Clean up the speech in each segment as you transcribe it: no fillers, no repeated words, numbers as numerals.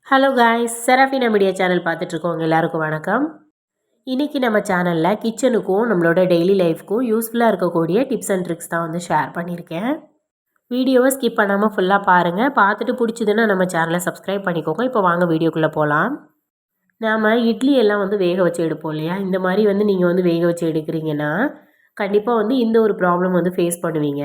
Hello guys, Serafina media channel பார்த்துட்ருக்கோங்க எல்லாருக்கும் வணக்கம். இன்றைக்கி நம்ம சேனலில் கிச்சனுக்கும் நம்மளோட டெய்லி லைஃப்க்கும் யூஸ்ஃபுல்லாக இருக்கக்கூடிய டிப்ஸ் அண்ட் ட்ரிக்ஸ் தான் வந்து ஷேர் பண்ணியிருக்கேன். வீடியோவை ஸ்கிப் பண்ணாமல் ஃபுல்லாக பாருங்கள். பார்த்துட்டு பிடிச்சதுன்னா நம்ம சேனலை சப்ஸ்கிரைப் பண்ணிக்கோங்க. இப்போ வாங்க வீடியோக்குள்ளே போகலாம். நாம் இட்லி எல்லாம் வந்து வேக வச்சு எடுப்போம் இல்லையா? இந்த மாதிரி வந்து நீங்கள் வந்து வேக வச்சு எடுக்கிறீங்கன்னா கண்டிப்பாக வந்து இந்த ஒரு ப்ராப்ளம் வந்து ஃபேஸ் பண்ணுவீங்க.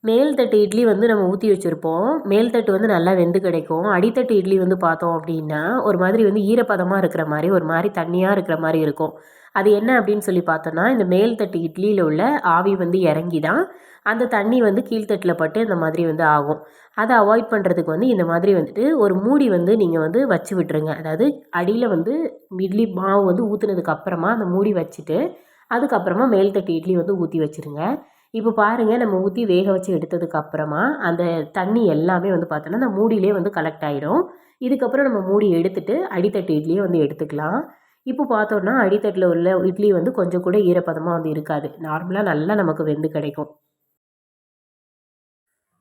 மேல் தட்டு இட்லி வந்து நம்ம ஊற்றி வச்சுருப்போம். மேல் தட்டு வந்து நல்லா வெந்து கிடைக்கும். அடித்தட்டு இட்லி வந்து பார்த்தோம் அப்படின்னா ஒரு மாதிரி வந்து ஈரப்பதமாக இருக்கிற மாதிரி ஒரு மாதிரி தண்ணியாக இருக்கிற மாதிரி இருக்கும். அது என்ன அப்படின்னு சொல்லி பார்த்தோன்னா, இந்த மேல் தட்டு இட்லியில் உள்ள ஆவி வந்து இறங்கி தான் அந்த தண்ணி வந்து கீழ்த்தட்டில் பட்டு இந்த மாதிரி வந்து ஆகும். அதை அவாய்ட் பண்ணுறதுக்கு வந்து இந்த மாதிரி வந்துட்டு ஒரு மூடி வந்து நீங்கள் வந்து வச்சு விட்டுருங்க. அதாவது அடியில் வந்து இட்லி மாவு வந்து ஊற்றுனதுக்கு அப்புறமா அந்த மூடி வச்சுட்டு அதுக்கப்புறமா மேல் தட்டு இட்லி வந்து ஊற்றி வச்சுருங்க. இப்போ பாருங்கள், நம்ம ஊற்றி வேக வச்சு எடுத்ததுக்கப்புறமா அந்த தண்ணி எல்லாமே வந்து பார்த்தோன்னா அந்த மூடியிலே வந்து கலெக்ட் ஆகிடும். இதுக்கப்புறம் நம்ம மூடி எடுத்துகிட்டு அடித்தட்டு இட்லியை வந்து எடுத்துக்கலாம். இப்போ பார்த்தோன்னா அடித்தட்டில் உள்ள இட்லி வந்து கொஞ்சம் கூட ஈரப்பதமாக வந்து இருக்காது. நார்மலாக நல்லா நமக்கு வெந்து கிடைக்கும்.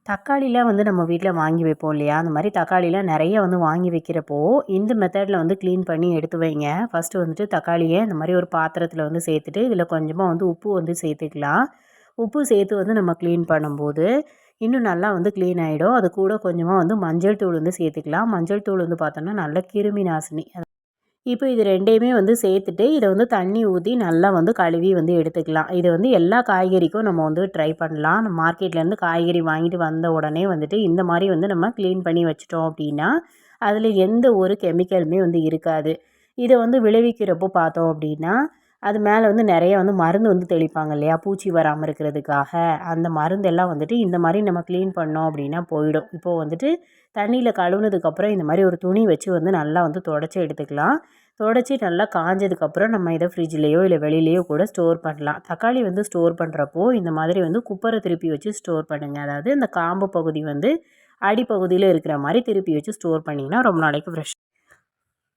தக்காளிலாம் வந்து நம்ம வீட்டில் வாங்கி வைப்போம் இல்லையா? அந்த மாதிரி தக்காளிலாம் நிறைய வந்து வாங்கி வைக்கிறப்போ இந்த மெத்தடில் வந்து க்ளீன் பண்ணி எடுத்து வைங்க. ஃபஸ்ட்டு வந்துட்டு தக்காளியை இந்த மாதிரி ஒரு பாத்திரத்தில் வந்து சேர்த்துட்டு இதில் கொஞ்சமாக வந்து உப்பு வந்து சேர்த்துக்கலாம். உப்பு சேர்த்து வந்து நம்ம க்ளீன் பண்ணும்போது இன்னும் நல்லா வந்து க்ளீன் ஆகிடும். அது கூட கொஞ்சமாக வந்து மஞ்சள் தூள் வந்து சேர்த்துக்கலாம். மஞ்சள் தூள் வந்து பார்த்தோன்னா நல்ல கிருமி நாசினி. இப்போ இது 2யுமே வந்து சேர்த்துட்டு இதை வந்து தண்ணி ஊற்றி நல்லா வந்து கழுவி வந்து எடுத்துக்கலாம். இது வந்து எல்லா காய்கறிக்கும் நம்ம வந்து ட்ரை பண்ணலாம். நம்ம மார்க்கெட்லேருந்து காய்கறி வாங்கிட்டு வந்த உடனே வந்துட்டு இந்த மாதிரி வந்து நம்ம க்ளீன் பண்ணி வச்சிட்டோம் அப்படின்னா அதில் எந்த ஒரு கெமிக்கலுமே வந்து இருக்காது. இதை வந்து விளைவிக்கிறப்போ பார்த்தோம் அப்படின்னா அது மேலே வந்து நிறைய வந்து மருந்து வந்து தெளிப்பாங்க இல்லையா? பூச்சி வராமல் இருக்கிறதுக்காக. அந்த மருந்தெல்லாம் வந்துட்டு இந்த மாதிரி நம்ம க்ளீன் பண்ணோம் அப்படின்னா போயிடும். இப்போது வந்துட்டு தண்ணியில் கழுவுனதுக்கப்புறம் இந்த மாதிரி ஒரு துணி வச்சு வந்து நல்லா வந்து தொடச்சி எடுத்துக்கலாம். தொடச்சி நல்லா காஞ்சதுக்கப்புறம் நம்ம இதை ஃப்ரிட்ஜ்லேயோ இல்லை வெளியிலேயோ கூட ஸ்டோர் பண்ணலாம். தக்காளி வந்து ஸ்டோர் பண்ணுறப்போ இந்த மாதிரி வந்து குப்பரை திருப்பி வச்சு ஸ்டோர் பண்ணுங்கள். அதாவது இந்த காம்பு பகுதி வந்து அடிப்பகுதியில் இருக்கிற மாதிரி திருப்பி வச்சு ஸ்டோர் பண்ணிங்கன்னா ரொம்ப நாளைக்கு ஃப்ரெஷ்.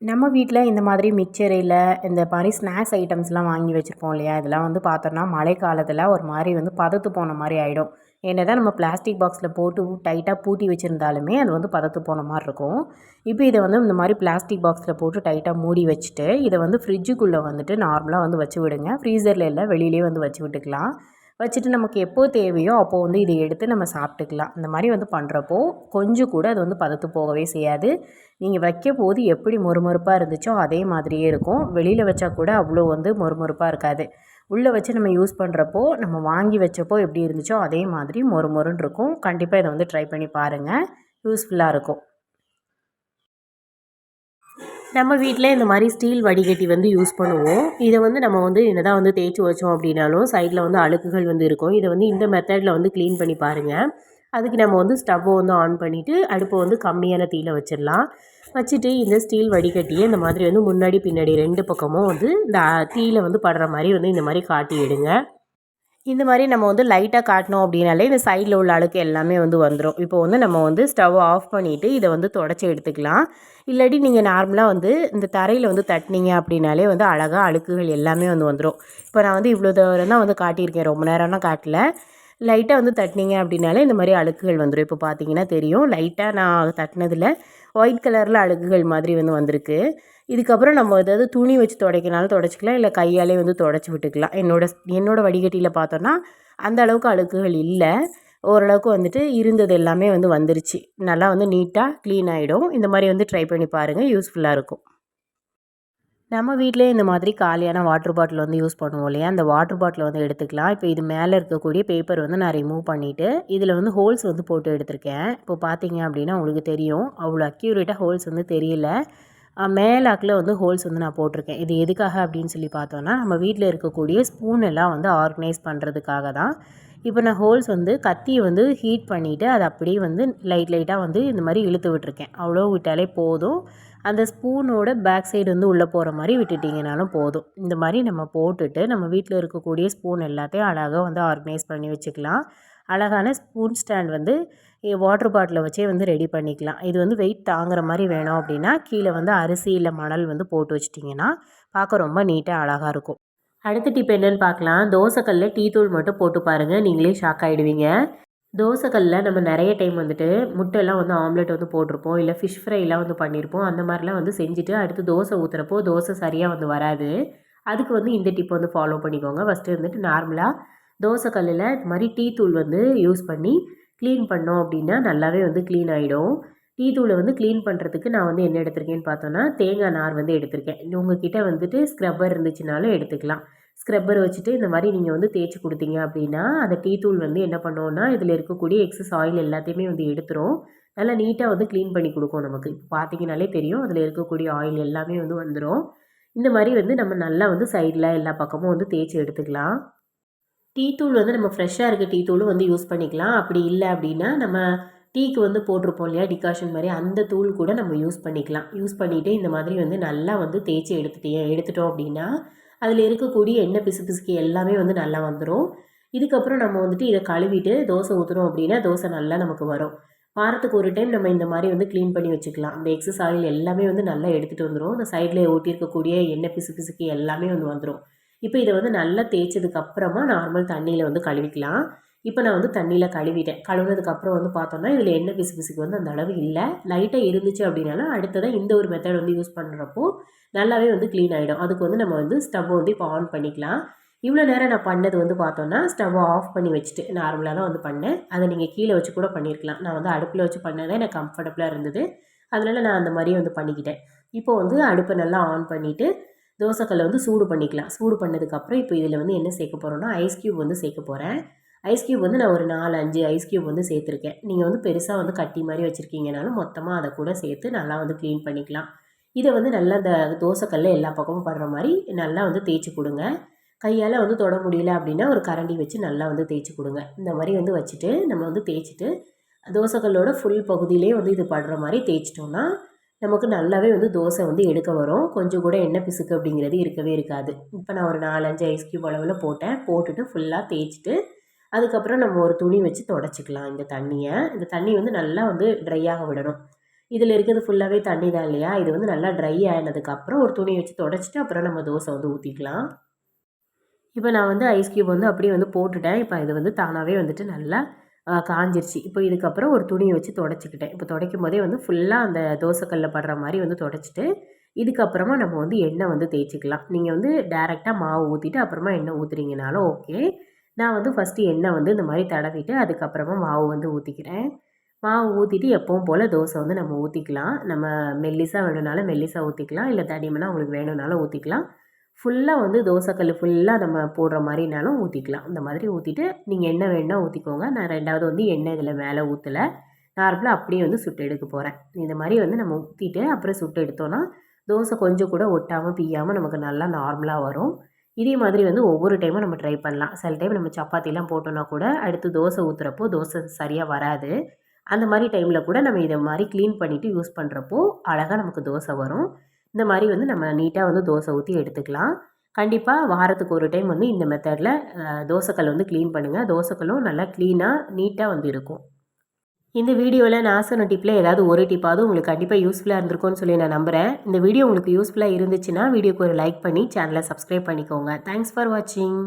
நம்ம வீட்டில் இந்த மாதிரி மிக்சர் இல்லை இந்த மாதிரி ஸ்நாக்ஸ் ஐட்டம்ஸ்லாம் வாங்கி வச்சுருப்போம் இல்லையா? இதெல்லாம் வந்து பார்த்தோன்னா மழை காலத்தில் ஒரு மாதிரி வந்து பதத்து போன மாதிரி ஆகிடும். என்ன தான் நம்ம பிளாஸ்டிக் பாக்ஸில் போட்டு டைட்டாக பூட்டி வச்சுருந்தாலுமே அது வந்து பதத்து போன மாதிரி இருக்கும். இப்போ இதை வந்து இந்த மாதிரி பிளாஸ்டிக் பாக்ஸில் போட்டு டைட்டாக மூடி வச்சுட்டு இதை வந்து ஃப்ரிட்ஜுக்குள்ளே வந்துட்டு நார்மலாக வந்து வச்சு விடுங்க. ஃப்ரீசரில் இல்லை, வெளியிலே வந்து வச்சு விட்டுக்கலாம். வச்சுட்டு நமக்கு எப்போ தேவையோ அப்போது வந்து இதை எடுத்து நம்ம சாப்பிட்டுக்கலாம். இந்த மாதிரி வந்து பண்ணுறப்போ கொஞ்சம் கூட அது வந்து பதத்து போகவே செய்யாது. நீங்கள் வைக்கும்போது எப்படி மொறுமொறுப்பாக இருந்துச்சோ அதே மாதிரியே இருக்கும். வெளியில் வச்சா கூட அவ்வளோ வந்து மொறுமொறுப்பாக இருக்காது. உள்ளே வச்சு நம்ம யூஸ் பண்ணுறப்போ நம்ம வாங்கி வச்சப்போ எப்படி இருந்துச்சோ அதே மாதிரி மொறுமொறுன்னு இருக்கும். கண்டிப்பாக இதை வந்து ட்ரை பண்ணி பாருங்கள். யூஸ்ஃபுல்லாக இருக்கும். நம்ம வீட்டில் இந்த மாதிரி ஸ்டீல் வடிகட்டி வந்து யூஸ் பண்ணுவோம். இதை வந்து நம்ம வந்து என்னதான் வந்து தேய்ச்சி வச்சோம் அப்படின்னாலும் சைடில் வந்து அழுக்குகள் வந்து இருக்கும். இதை வந்து இந்த மெத்தடில் வந்து க்ளீன் பண்ணி பாருங்கள். அதுக்கு நம்ம வந்து ஸ்டவ்வை வந்து ஆன் பண்ணிவிட்டு அடுப்பை வந்து கம்மியான தீயில் வச்சிடலாம். வச்சுட்டு இந்த ஸ்டீல் வடிகட்டியை இந்த மாதிரி வந்து முன்னாடி பின்னாடி 2 பக்கமும் வந்து இந்த தீயில் வந்து படுற மாதிரி வந்து இந்த மாதிரி காட்டி எடுங்க. இந்த மாதிரி நம்ம வந்து லைட்டாக காட்டினோம் அப்படின்னாலே இந்த சைடில் உள்ள அழுக்கு எல்லாமே வந்து வந்துடும். இப்போ வந்து நம்ம வந்து ஸ்டவ் ஆஃப் பண்ணிவிட்டு இதை வந்து தொடச்சி எடுத்துக்கலாம். இல்லாட்டி நீங்கள் நார்மலாக வந்து இந்த தரையில் வந்து தட்டினீங்க அப்படின்னாலே வந்து அழகாக அழுக்குகள் எல்லாமே வந்து வந்துடும். இப்போ நான் வந்து இவ்வளோ தூரம் தான் வந்து காட்டியிருக்கேன், ரொம்ப நேரம்லாம் காட்டல. லைட்டாக வந்து தட்டினீங்க அப்படின்னாலே இந்த மாதிரி அழுக்குகள் வந்துடும். இப்போ பார்த்தீங்கன்னா தெரியும், லைட்டாக நான் தட்டினதில் ஒயிட் கலரில் அழுக்குகள் மாதிரி வந்து வந்திருக்கு. இதுக்கப்புறம் நம்ம ஏதாவது துணி வச்சு துடைக்கனாலும் துடைச்சிக்கலாம், இல்லை கையாலே வந்து துடைச்சி விட்டுக்கலாம். என்னோட வடிகட்டியில் பார்த்தோன்னா அந்த அளவுக்கு அழுக்குகள் இல்லை. ஓரளவுக்கு வந்துட்டு இருந்தது எல்லாமே வந்து வந்துருச்சு. நல்லா வந்து நீட்டாக க்ளீன் ஆகிடும். இந்த மாதிரி வந்து ட்ரை பண்ணி பாருங்கள், யூஸ்ஃபுல்லாக இருக்கும். நம்ம வீட்டிலே இந்த மாதிரி காலியான வாட்டர் பாட்டில் வந்து யூஸ் பண்ணுவோம் இல்லையா? அந்த வாட்டர் பாட்டிலை வந்து எடுத்துக்கலாம். இப்போ இது மேலே இருக்கக்கூடிய பேப்பர் வந்து நான் ரிமூவ் பண்ணிவிட்டு இதில் வந்து ஹோல்ஸ் வந்து போட்டு எடுத்திருக்கேன். இப்போ பார்த்தீங்க அப்படின்னா உங்களுக்கு தெரியும், அவ்வளோ அக்யூரேட்டாக ஹோல்ஸ் வந்து தெரியல. மேலாக்கில் வந்து ஹோல்ஸ் வந்து நான் போட்டிருக்கேன். இது எதுக்காக அப்படின்னு சொல்லி பார்த்தோன்னா, நம்ம வீட்டில் இருக்கக்கூடிய ஸ்பூன் எல்லாம் வந்து ஆர்கனைஸ் பண்ணுறதுக்காக தான். இப்போ நான் ஹோல்ஸ் வந்து கத்தியை வந்து ஹீட் பண்ணிவிட்டு அதை அப்படியே வந்து லைட்டாக வந்து இந்த மாதிரி இழுத்து விட்டுருக்கேன். அவ்வளோ விட்டாலே போதும். அந்த ஸ்பூனோட பேக் சைடு வந்து உள்ளே போகிற மாதிரி விட்டுட்டிங்கனாலும் போதும். இந்த மாதிரி நம்ம போட்டுட்டு நம்ம வீட்டில் இருக்கக்கூடிய ஸ்பூன் எல்லாத்தையும் அழகாக வந்து ஆர்கனைஸ் பண்ணி வச்சுக்கலாம். அழகான ஸ்பூன் ஸ்டாண்ட் வந்து வாட்டர் பாட்டிலை வச்சே வந்து ரெடி பண்ணிக்கலாம். இது வந்து வெயிட் தாங்குற மாதிரி வேணும் அப்படின்னா கீழே வந்து அரிசி இல்லை மணல் வந்து போட்டு வச்சிட்டிங்கன்னா பார்க்க ரொம்ப நீட்டாக அழகாக இருக்கும். அடுத்த டிப் என்னென்னு பார்க்கலாம். தோசைக்கல்லில் டீ தூள் மட்டும் போட்டு பாருங்கள், நீங்களே ஷாக் ஆகிடுவீங்க. தோசைக்கல்லில் நம்ம நிறைய டைம் வந்துட்டு முட்டைலாம் வந்து ஆம்லெட் வந்து போட்டிருப்போம், இல்லை ஃபிஷ் ஃப்ரைலாம் வந்து பண்ணியிருப்போம். அந்த மாதிரிலாம் வந்து செஞ்சுட்டு அடுத்து தோசை ஊற்றுறப்போ தோசை சரியாக வந்து வராது. அதுக்கு வந்து இந்த டிப் வந்து ஃபாலோ பண்ணிக்கோங்க. ஃபஸ்ட்டு வந்துட்டு நார்மலாக தோசைக்கல்லில் இந்த மாதிரி டீ தூள் வந்து யூஸ் பண்ணி க்ளீன் பண்ணோம் அப்படின்னா நல்லாவே வந்து க்ளீன் ஆகிடும். டீ தூளை வந்து க்ளீன் பண்ணுறதுக்கு நான் வந்து என்ன எடுத்திருக்கேன்னு பார்த்தோன்னா தேங்காய் நார் வந்து எடுத்திருக்கேன். உங்ககிட்ட வந்துட்டு ஸ்க்ரப்பர் இருந்துச்சுனாலும் எடுத்துக்கலாம். ஸ்க்ரப்பர் வச்சுட்டு இந்த மாதிரி நீங்கள் வந்து தேய்ச்சி கொடுத்தீங்க அப்படின்னா அந்த டீ தூள் வந்து என்ன பண்ணுவோன்னா இதில் இருக்கக்கூடிய எக்ஸஸ் ஆயில் எல்லாத்தையுமே வந்து எடுத்துரும். நல்லா நீட்டாக வந்து க்ளீன் பண்ணி கொடுக்கும் நமக்கு. இப்போ பார்த்தீங்கனாலே தெரியும் அதில் இருக்கக்கூடிய ஆயில் எல்லாமே வந்து வந்துடும். இந்த மாதிரி வந்து நம்ம நல்லா வந்து சைடில் எல்லா பக்கமும் வந்து தேய்ச்சி எடுத்துக்கலாம். டீ தூள் வந்து நம்ம ஃப்ரெஷ்ஷாக இருக்க டீ தூளும் வந்து யூஸ் பண்ணிக்கலாம். அப்படி இல்லை அப்படின்னா நம்ம டீக்கு வந்து போட்டிருப்போம் இல்லையா டிகாஷன் மாதிரி, அந்த தூள் கூட நம்ம யூஸ் பண்ணிக்கலாம். யூஸ் பண்ணிவிட்டு இந்த மாதிரி வந்து நல்லா வந்து தேய்ச்சி எடுத்துட்டோம் அப்படின்னா அதில் இருக்கக்கூடிய எண்ணெய் பிசுபிசுக்கு எல்லாமே வந்து நல்லா வந்துடும். இதுக்கப்புறம் நம்ம வந்துட்டு இதை கழுவிட்டு தோசை ஊற்றுறோம் அப்படின்னா தோசை நல்லா நமக்கு வரும். வாரத்துக்கு ஒரு டைம் நம்ம இந்த மாதிரி வந்து க்ளீன் பண்ணி வச்சுக்கலாம். அந்த எக்ஸஸ் ஆயில் எல்லாமே வந்து நல்லா எடுத்துகிட்டு வந்துடும். இந்த சைடில் ஒட்டியிருக்கக்கூடிய எண்ணெய் பிசுபிசுக்கு எல்லாமே வந்து வந்துடும். இப்போ இதை வந்து நல்லா தேய்ச்சதுக்கப்புறமா நார்மல் தண்ணியில் வந்து கழுவிக்கலாம். இப்போ நான் வந்து தண்ணியில் கழுவிட்டேன். கழுவுனதுக்கப்புறம் வந்து பார்த்தோன்னா இதில் எண்ணெய் பிசுபிசுக்கு வந்து அந்த அளவு இல்லை. லைட்டாக இருந்துச்சு அப்படின்னாலும் அடுத்ததாக இந்த ஒரு மெத்தட் வந்து யூஸ் பண்ணுறப்போ நல்லாவே வந்து க்ளீன் ஆகிடும். அதுக்கு வந்து நம்ம வந்து ஸ்டவ்வை வந்து இப்போ ஆன் பண்ணிக்கலாம். இவ்வளோ நேரம் நான் பண்ணது வந்து பார்த்தோன்னா ஸ்டவ்வை ஆஃப் பண்ணி வச்சுட்டு நார்மலாக தான் வந்து பண்ணேன். அதை நீங்கள் கீழே வச்சு கூட பண்ணியிருக்கலாம். நான் வந்து அடுப்பில் வச்சு பண்ணதே எனக்கு கம்ஃபர்டபுளாக இருந்தது. அதனால் நான் அந்த மாதிரியே வந்து பண்ணிக்கிட்டேன். இப்போ வந்து அடுப்பை நல்லா ஆன் பண்ணிவிட்டு தோசைக்கல்லை வந்து சூடு பண்ணிக்கலாம். சூடு பண்ணதுக்கப்புறம் இப்போ இதில் வந்து என்ன சேர்க்க போகிறோன்னா ஐஸ் க்யூப் வந்து சேர்க்க போகிறேன். ஐஸ் க்யூப் வந்து நான் ஒரு 4-5 ஐஸ் க்யூப் வந்து சேர்த்துருக்கேன். நீங்கள் வந்து பெருசாக வந்து கட்டி மாதிரி வச்சுருக்கீங்கனாலும் மொத்தமாக அதை கூட சேர்த்து நல்லா வந்து க்ளீன் பண்ணிக்கலாம். இதை வந்து நல்லா இந்த தோசைக்கல்ல எல்லா பக்கமும் படுற மாதிரி நல்லா வந்து தேய்ச்சி கொடுங்க. கையால் வந்து தொட முடியல அப்படின்னா ஒரு கரண்டி வச்சு நல்லா வந்து தேய்ச்சி கொடுங்க. இந்த மாதிரி வந்து வச்சுட்டு நம்ம வந்து தேய்ச்சிட்டு தோசைக்கல்லோட ஃபுல் பகுதியிலே வந்து இது படுற மாதிரி தேய்ச்சிட்டோன்னா நமக்கு நல்லாவே வந்து தோசை வந்து எடுக்க வரும். கொஞ்சம் கூட எண்ணெய் பிசுக்கு அப்படிங்கிறது இருக்கவே இருக்காது. இப்போ நான் ஒரு 4-5 ஐஸ் க்யூப் அளவில் போட்டுட்டு ஃபுல்லாக தேய்ச்சிட்டு அதுக்கப்புறம் நம்ம ஒரு துணி வச்சு தொடச்சிக்கலாம் இந்த தண்ணியை. இந்த தண்ணி வந்து நல்லா வந்து ட்ரை ஆக விடணும். இதில் இருக்கிறது ஃபுல்லாகவே தண்ணி தான் இல்லையா, இது வந்து நல்லா ட்ரை ஆனதுக்கப்புறம் ஒரு துணி வச்சு தொடச்சிட்டு அப்புறம் நம்ம தோசை வந்து ஊற்றிக்கலாம். இப்போ நான் வந்து ஐஸ் க்யூப் வந்து அப்படியே வந்து போட்டுட்டேன். இப்போ இது வந்து தானாகவே வந்துட்டு நல்லா காஞ்சிருச்சு. இப்போ இதுக்கப்புறம் ஒரு துணியை வச்சு தொடச்சிக்கிட்டேன். இப்போ துடைக்கும் போதே வந்து ஃபுல்லாக அந்த தோசைக்கல்ல படுற மாதிரி வந்து தொடச்சிட்டு இதுக்கப்புறமா நம்ம வந்து எண்ணெய் வந்து தேய்ச்சிக்கலாம். நீங்கள் வந்து டேரெக்டாக மாவு ஊற்றிட்டு அப்புறமா எண்ணெய் ஊற்றுறீங்கனாலும் ஓகே. நான் வந்து ஃபஸ்ட்டு எண்ணெய் வந்து இந்த மாதிரி தடவிட்டு அதுக்கப்புறமா மாவு வந்து ஊற்றிக்கிறேன். மாவு ஊற்றிட்டு எப்பவும் போல் தோசை வந்து நம்ம ஊற்றிக்கலாம். நம்ம மெல்லிசா வேணும்னாலும் மெல்லிசா ஊற்றிக்கலாம், இல்லை தடிமனா உங்களுக்கு வேணும்னாலும் ஊற்றிக்கலாம். ஃபுல்லாக வந்து தோசைக்கல் ஃபுல்லாக நம்ம போடுற மாதிரினாலும் ஊற்றிக்கலாம். இந்த மாதிரி ஊற்றிட்டு நீங்கள் என்ன வேணுன்னா ஊற்றிக்கோங்க. நான் 2வது வந்து எண்ணெய் இதில் மேலே ஊற்றலை, நார்மலாக அப்படியே வந்து சுட்டு எடுக்க போகிறேன். இந்த மாதிரி வந்து நம்ம ஊற்றிட்டு அப்புறம் சுட்டு எடுத்தோன்னா தோசை கொஞ்சம் கூட ஒட்டாமல் பிய்யாமல் நமக்கு நல்லா நார்மலாக வரும். இதே மாதிரி வந்து ஒவ்வொரு டைமும் நம்ம ட்ரை பண்ணலாம். சில டைம் நம்ம சப்பாத்திலாம் போட்டோன்னா கூட அடுத்து தோசை ஊற்றுறப்போ தோசை சரியாக வராது. அந்த மாதிரி டைமில் கூட நம்ம இதை மாதிரி க்ளீன் பண்ணிவிட்டு யூஸ் பண்ணுறப்போ அழகாக நமக்கு தோசை வரும். இந்த மாதிரி வந்து நம்ம நீட்டாக வந்து தோசை ஊற்றி எடுத்துக்கலாம். கண்டிப்பாக வாரத்துக்கு ஒரு டைம் வந்து இந்த மெத்தடில் தோசைக்கல் வந்து க்ளீன் பண்ணுங்கள். தோசைக்கல்லும் நல்லா க்ளீனாக நீட்டாக வந்து இருக்கும். இந்த வீடியோவில் நான் சொன்ன டிப்பில் ஏதாவது ஒரு டிப்பாவது உங்களுக்கு கண்டிப்பாக யூஸ்ஃபுல்லாக இருந்திருக்கும்னு சொல்லி நான் நம்புகிறேன். இந்த வீடியோ உங்களுக்கு யூஸ்ஃபுல்லாக இருந்துச்சுன்னா வீடியோக்கு ஒரு லைக் பண்ணி சேனலை சப்ஸ்கிரைப் பண்ணிக்கோங்க. தேங்க்ஸ் ஃபார் வாட்சிங்.